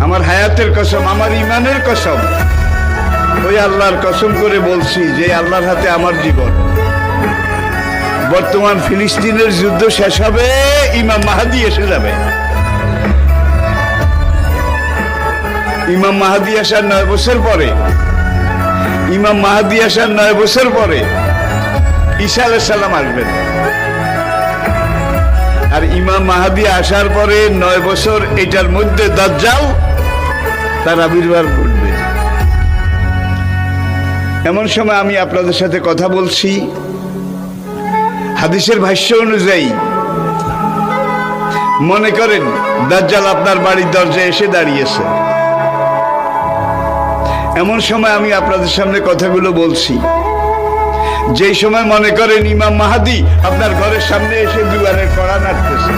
আমার হায়াতের কসম, আমার ইমানের কসম, ওই আল্লাহর কসম করে বলছি যে আল্লাহর হাতে আমার জীবন। বর্তমান ফিলিস্তিনের যুদ্ধ শেষ হবে, ইমাম মাহাদি এসে যাবে। ইমাম মাহাদি আসার 9 বছর পরে, ইমাম মাহাদি আসার 9 বছর পরে ঈসা আলাইহিস সালাম আসবেন। আর ইমাম মাহাদি আসার পরে 9 বছর, এটার মধ্যে দাজ্জাল তার আবির্ভাব ঘটবে। এমন সময় আমি আপনাদের সাথে কথা বলছি, হাদিসের ভাষ্য অনুযায়ী মনে করেন দাজ্জাল আপনার বাড়ির দরজায় এসে দাঁড়িয়েছে। এমন সময় আমি আপনাদের সামনে কথাগুলো বলছি, যেই সময় মনে করেন ইমাম মাহাদি আপনার ঘরের সামনে এসে দুয়ারে কড়া নাড়তেছে।